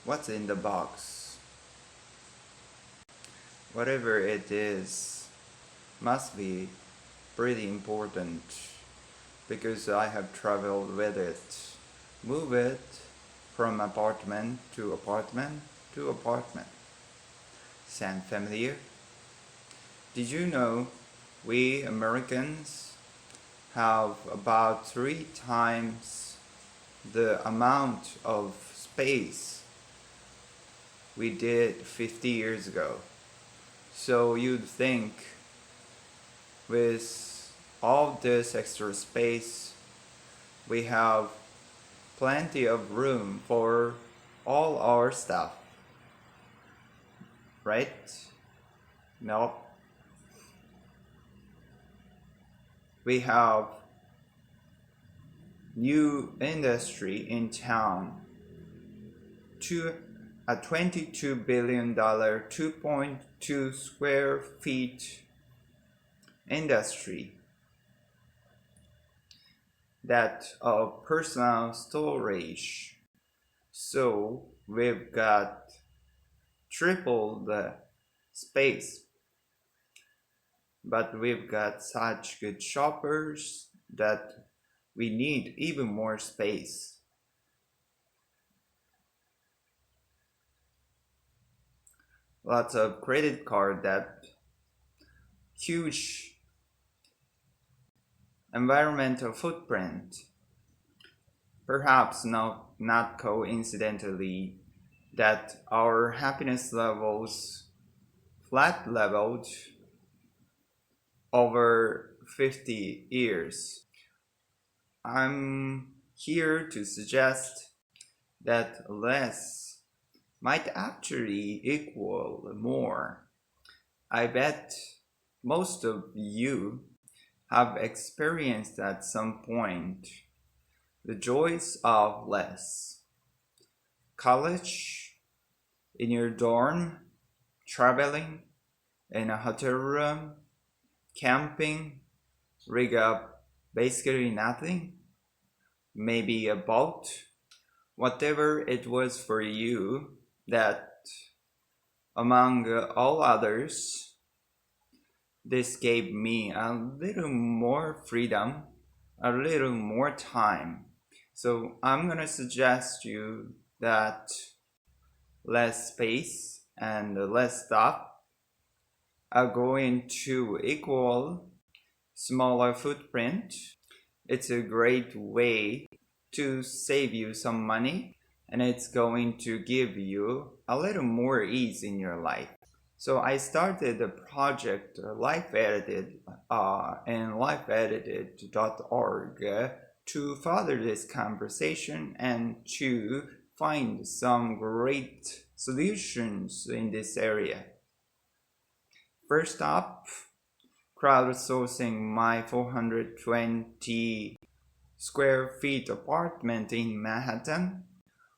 What's in the box? Whatever it is, must be pretty important because I have traveled with it. Move it from apartment to apartment to apartment. Sound familiar? Did you know we Americans have about 3 times the amount of space we did 50 years ago? So you'd think with all this extra space we have plenty of room for all our stuff, right? No. We have new industry in town, a $22 billion 2.2 square feet industry that of personal storage. So we've got triple the space, but we've got such good shoppers that we need even more space. Lots of credit card debt, huge environmental footprint. Perhaps not coincidentally that our happiness levels flat leveled over 50 years. I'm here to suggest that less might actually equal more. I bet most of you have experienced at some point the joys of less. College, in your dorm, traveling, in a hotel room, camping, rig up basically nothing, maybe a boat, whatever it was for you, that among all others, this gave me a little more freedom, a little more time. So I'm gonna suggest you that less space and less stuff are going to equal smaller footprint. It's a great way to save you some money, and it's going to give you a little more ease in your life. So I started the project Life Edited in lifeedited.org to further this conversation and to find some great solutions in this area. First up, crowdsourcing my 420 square feet apartment in Manhattan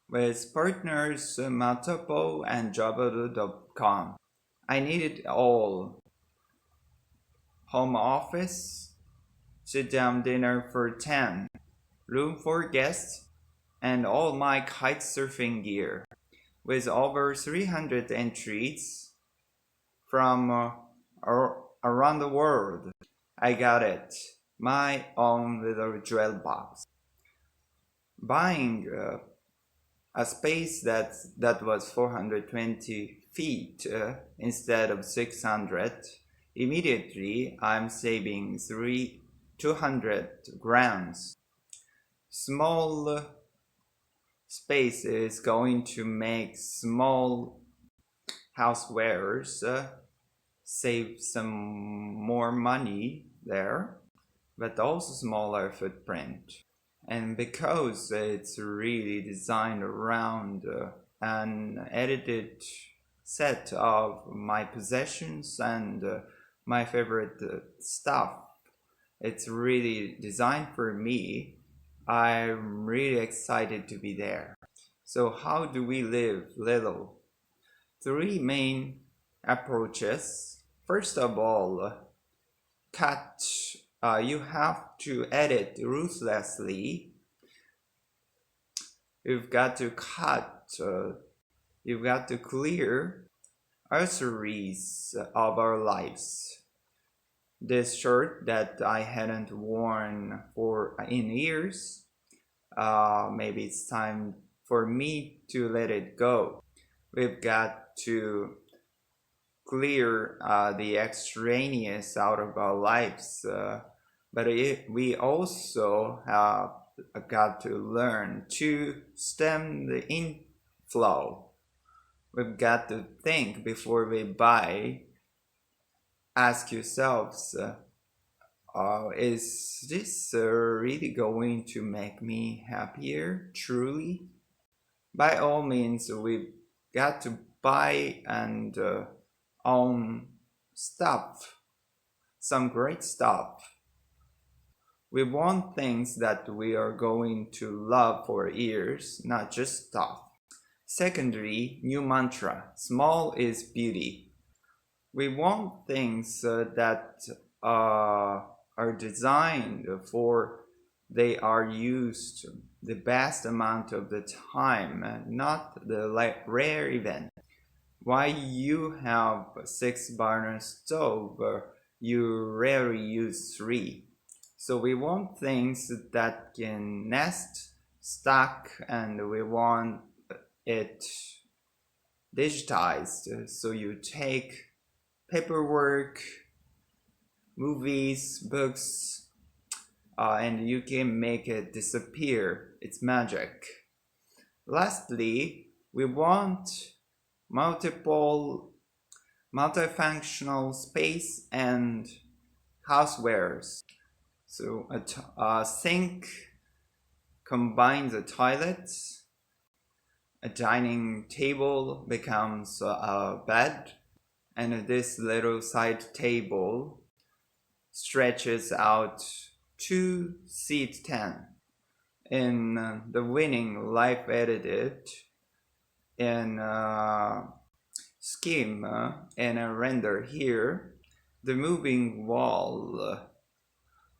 with partners Matopo and Jabado.com. I needed it all. Home office, sit-down dinner for 10, room for guests, and all my kite surfing gear. With over 300 entries from around the world, I got it. My own little jewel box. Buying a space that was 420 feet instead of 600, immediately I'm saving 200 grams. Small space is going to make small housewares save some more money there, but also smaller footprint. And because it's really designed around an edited set of my possessions and my favorite stuff, it's really designed for me. I'm really excited to be there. So how do we live little? 3 main approaches. First of all, cut. You have to edit ruthlessly. You've got to cut You've got to clear accessories of our lives. This shirt that I hadn't worn in years, maybe it's time for me to let it go. We've got to clear the extraneous out of our lives, but we also have got to learn to stem the inflow. We've got to think before we buy. Ask yourselves, is this really going to make me happier, truly? By all means, we've got to buy and own stuff, some great stuff. We want things that we are going to love for years, not just stuff. Secondly, new mantra, small is beauty. We want things that are designed for they are used the best amount of the time, not the rare event. Why you have a 6-burner stove, you rarely use 3. So we want things that can nest, stack, and we want it digitized. So you take paperwork, movies, books, and you can make it disappear. It's magic. Lastly, we want multifunctional space and housewares. So a sink combines a toilet, a dining table becomes a bed, and this little side table stretches out to seat 10. In the winning Life Edited in scheme and a render here, the moving wall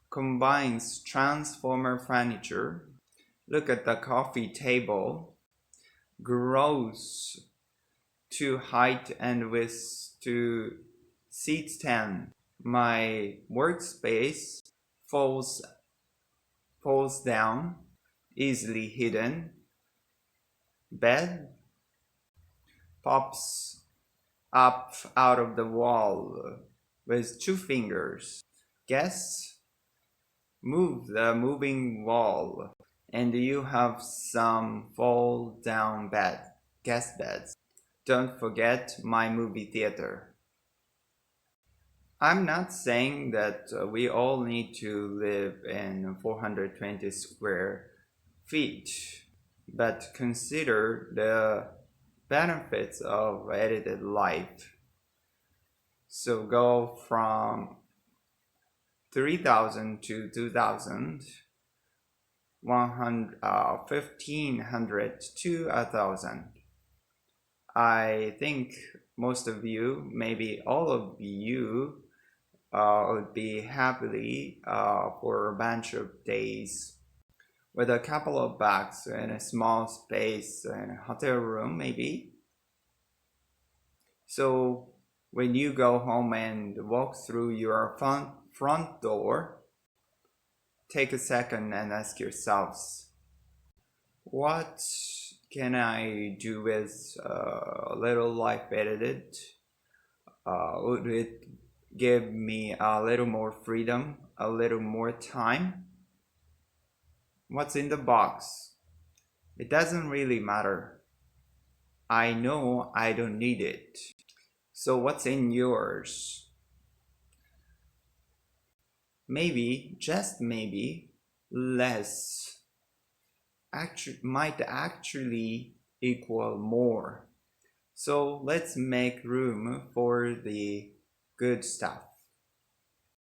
combines transformer furniture. Look at the coffee table, grows to height and width to seat 10. My workspace falls down, easily hidden. Bed pops up out of the wall with 2 fingers. Guests move the moving wall, and you have some fold down guest beds. Don't forget my movie theater. I'm not saying that we all need to live in 420 square feet, but consider the benefits of edited life. So go from 3,000 to 2,000, 1,500 to 1,000. I think most of you, maybe all of you, would be happily for a bunch of days with a couple of bags in a small space in a hotel room, maybe. So when you go home and walk through your front door, take a second and ask yourselves, what can I do with a little Life Edited? Would it give me a little more freedom, a little more time? What's in the box? It doesn't really matter. I know I don't need it. So what's in yours? Maybe, just maybe, less might actually equal more. So let's make room for the good stuff.